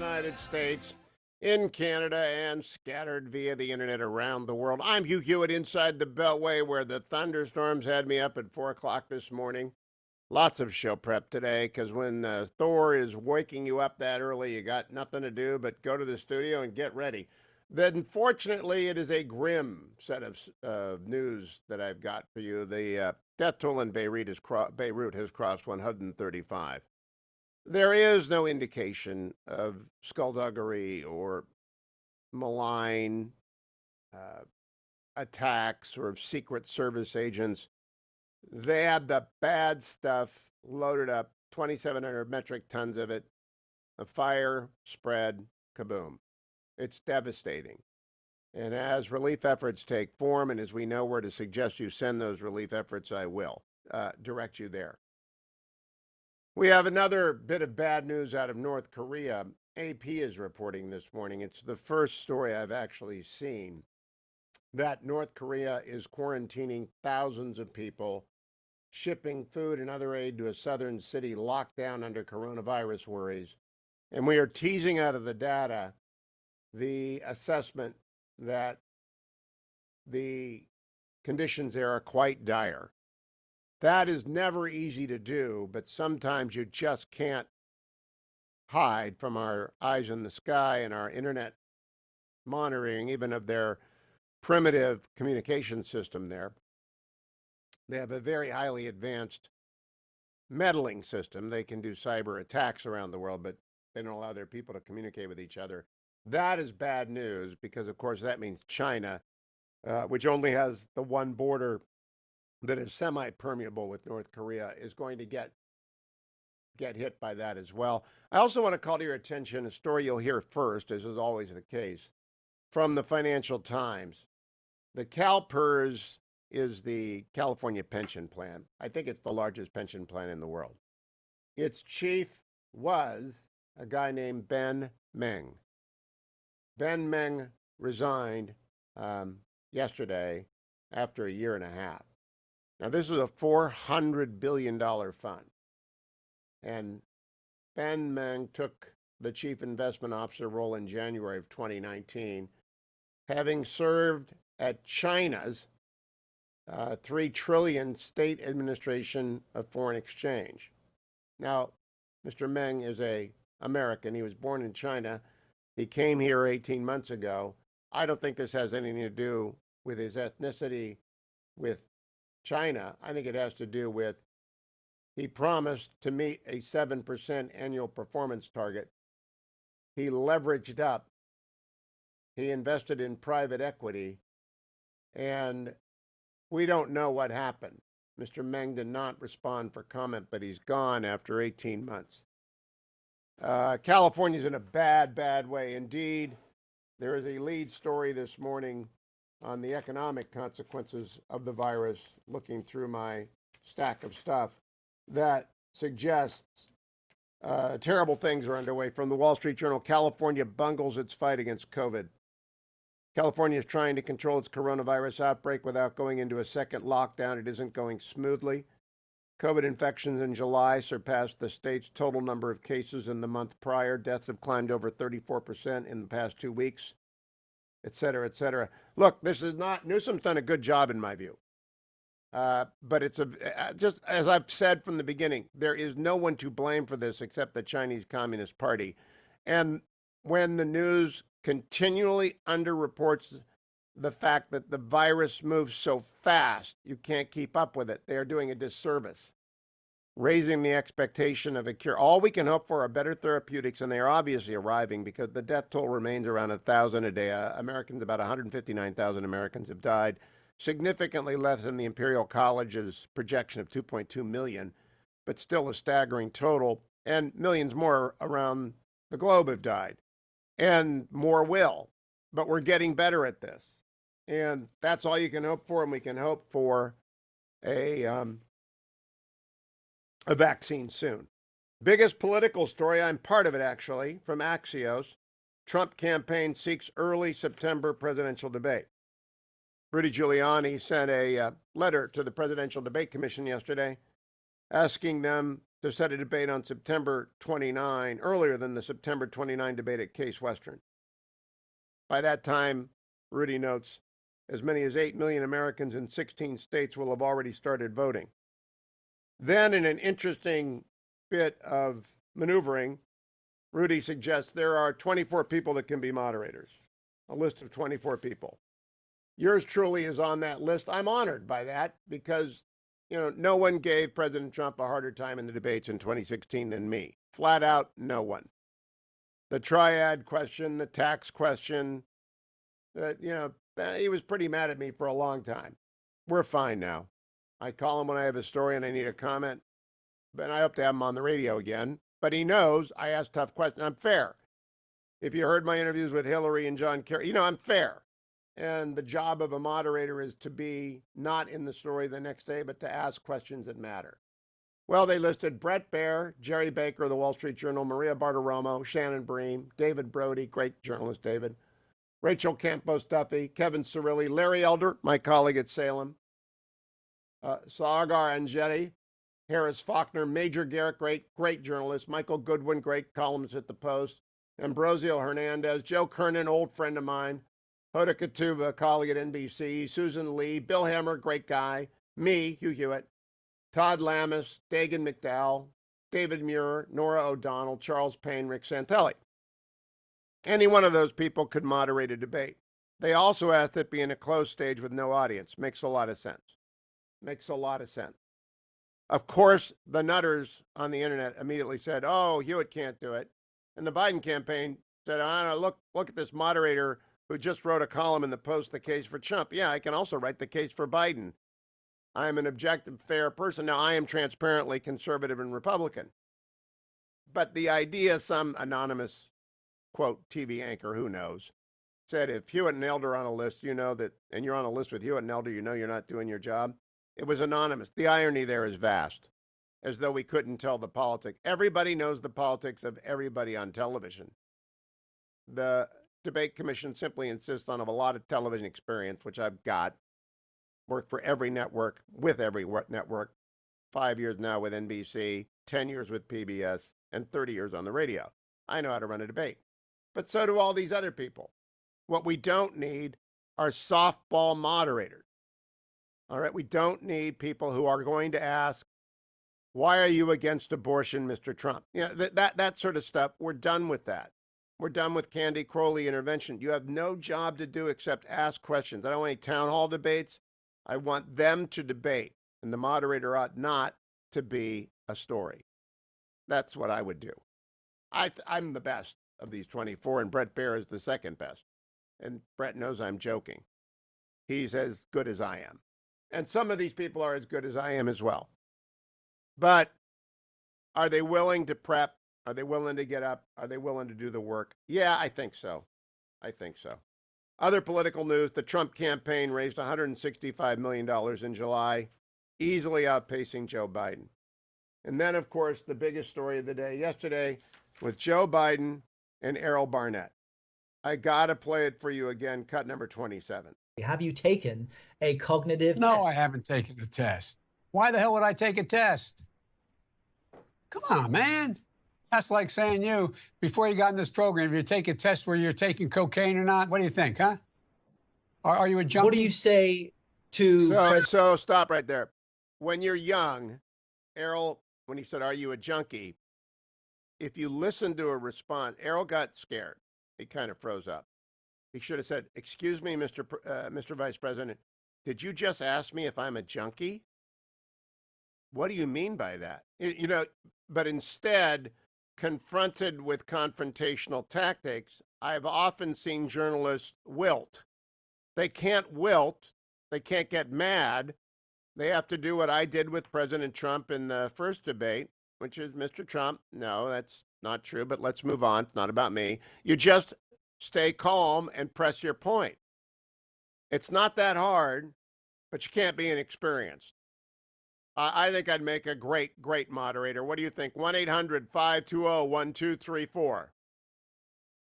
United States, in Canada, and scattered via the internet around the world. I'm Hugh Hewitt inside the Beltway, where the thunderstorms had me up at 4 o'clock this morning. Lots of show prep today, because when Thor is waking you up that early, you got nothing to do but go to the studio and get ready. Then, fortunately, it is a grim set of news that I've got for you. The death toll in Beirut has crossed 135. There is no indication of skullduggery or malign attacks or of Secret Service agents. They had the bad stuff loaded up, 2,700 metric tons of it. The fire spread, kaboom. It's devastating. And as relief efforts take form, and as we know where to suggest you send those relief efforts, I will direct you there. We have another bit of bad news out of North Korea. AP is reporting this morning. It's the first story I've actually seen that North Korea is quarantining thousands of people, shipping food and other aid to a southern city locked down under coronavirus worries. And we are teasing out of the data the assessment that the conditions there are quite dire. That is never easy to do, but sometimes you just can't hide from our eyes in the sky and our internet monitoring, even of their primitive communication system there. They have a very highly advanced meddling system. They can do cyber attacks around the world, but they don't allow their people to communicate with each other. That is bad news because, of course, that means China, which only has the one border that is semi-permeable with North Korea, is going to get hit by that as well. I also want to call to your attention a story you'll hear first, as is always the case, from the Financial Times. The CalPERS is the California pension plan. I think it's the largest pension plan in the world. Its chief was a guy named Ben Meng. Ben Meng resigned yesterday after a year and a half. Now, this is a $400 billion fund. And Ben Meng took the chief investment officer role in January of 2019, having served at China's $3 trillion State Administration of Foreign Exchange. Now, Mr. Meng is an American. He was born in China. He came here 18 months ago. I don't think this has anything to do with his ethnicity with China. I think it has to do with he promised to meet a 7% annual performance target. He leveraged up. He invested in private equity. And we don't know what happened. Mr. Meng did not respond for comment, but he's gone after 18 months. California's in a bad, bad way. Indeed, there is a lead story this morning on the economic consequences of the virus, looking through my stack of stuff, that suggests terrible things are underway. From the Wall Street Journal, California bungles its fight against COVID. California is trying to control its coronavirus outbreak without going into a second lockdown. It isn't going smoothly. COVID infections in July surpassed the state's total number of cases in the month prior. Deaths have climbed over 34% in the past 2 weeks, et cetera, et cetera. Look, this is not, Newsom's done a good job in my view. But it's just as I've said from the beginning, there is no one to blame for this except the Chinese Communist Party. And when the news continually underreports the fact that the virus moves so fast, you can't keep up with it, they are doing a disservice, raising the expectation of a cure. All we can hope for are better therapeutics, and they are obviously arriving because the death toll remains around 1,000 a day. Americans, about 159,000 Americans have died, significantly less than the Imperial College's projection of 2.2 million, but still a staggering total, and millions more around the globe have died, and more will. But we're getting better at this, and that's all you can hope for, and we can hope for a vaccine soon. Biggest political story, I'm part of it actually, from Axios. Trump campaign seeks early September presidential debate. Rudy Giuliani sent a letter to the Presidential Debate Commission yesterday asking them to set a debate on September 29, earlier than the September 29 debate at Case Western. By that time, Rudy notes, as many as 8 million Americans in 16 states will have already started voting. Then, in an interesting bit of maneuvering, Rudy suggests there are 24 people that can be moderators, a list of 24 people. Yours truly is on that list. I'm honored by that because, no one gave President Trump a harder time in the debates in 2016 than me. Flat out, no one. The triad question, the tax question, he was pretty mad at me for a long time. We're fine now. I call him when I have a story and I need a comment, but I hope to have him on the radio again. But he knows I ask tough questions. I'm fair. If you heard my interviews with Hillary and John Kerry, I'm fair. And the job of a moderator is to be not in the story the next day, but to ask questions that matter. Well, they listed Brett Baer, Jerry Baker of the Wall Street Journal, Maria Bartiromo, Shannon Bream, David Brody, great journalist David, Rachel Campos Duffy, Kevin Cirilli, Larry Elder, my colleague at Salem, Saagar Enjeti, Harris Faulkner, Major Garrett, great journalist, Michael Goodwin, great columnist at the Post, Ambrosio Hernandez, Joe Kernan, old friend of mine, Hoda Katuba, colleague at NBC, Susan Lee, Bill Hammer, great guy, me, Hugh Hewitt, Todd Lamis, Dagan McDowell, David Muir, Nora O'Donnell, Charles Payne, Rick Santelli. Any one of those people could moderate a debate. They also asked it be in a closed stage with no audience. Makes a lot of sense. Makes a lot of sense. Of course, the nutters on the internet immediately said, oh, Hewitt can't do it. And the Biden campaign said, look at this moderator who just wrote a column in the Post, The Case for Trump. Yeah, I can also write the case for Biden. I am an objective, fair person. Now, I am transparently conservative and Republican. But the idea, some anonymous, quote, TV anchor, who knows, said if Hewitt and Elder are on a list, that, and you're on a list with Hewitt and Elder, you're not doing your job. It was anonymous. The irony there is vast, as though we couldn't tell the politics. Everybody knows the politics of everybody on television. The debate commission simply insists on a lot of television experience, which I've got. Worked for every network, with every network, 5 years now with NBC, 10 years with PBS, and 30 years on the radio. I know how to run a debate. But so do all these other people. What we don't need are softball moderators. All right, we don't need people who are going to ask, why are you against abortion, Mr. Trump? That sort of stuff, we're done with that. We're done with Candy Crowley intervention. You have no job to do except ask questions. I don't want any town hall debates. I want them to debate, and the moderator ought not to be a story. That's what I would do. I'm the best of these 24, and Brett Baer is the second best. And Brett knows I'm joking. He's as good as I am. And some of these people are as good as I am as well. But are they willing to prep? Are they willing to get up? Are they willing to do the work? Yeah, I think so. I think so. Other political news, the Trump campaign raised $165 million in July, easily outpacing Joe Biden. And then, of course, the biggest story of the day yesterday with Joe Biden and Errol Barnett. I got to play it for you again, cut number 27. Have you taken a cognitive test? No, I haven't taken a test. Why the hell would I take a test? Come on, man. That's like saying before you got in this program, if you take a test where you're taking cocaine or not, what do you think, huh? Are you a junkie? What do you say to... So stop right there. When you're young, Errol, when he said, are you a junkie? If you listen to a response, Errol got scared. He kind of froze up. He should have said, excuse me, Mr. Vice President, did you just ask me if I'm a junkie? What do you mean by that? But instead, confronted with confrontational tactics, I've often seen journalists wilt. They can't wilt. They can't get mad. They have to do what I did with President Trump in the first debate, which is, Mr. Trump, no, that's not true, but let's move on. It's not about me. You just stay calm and press your point. It's not that hard, but you can't be inexperienced. I think I'd make a great moderator. What do you think? 1-800-520-1234.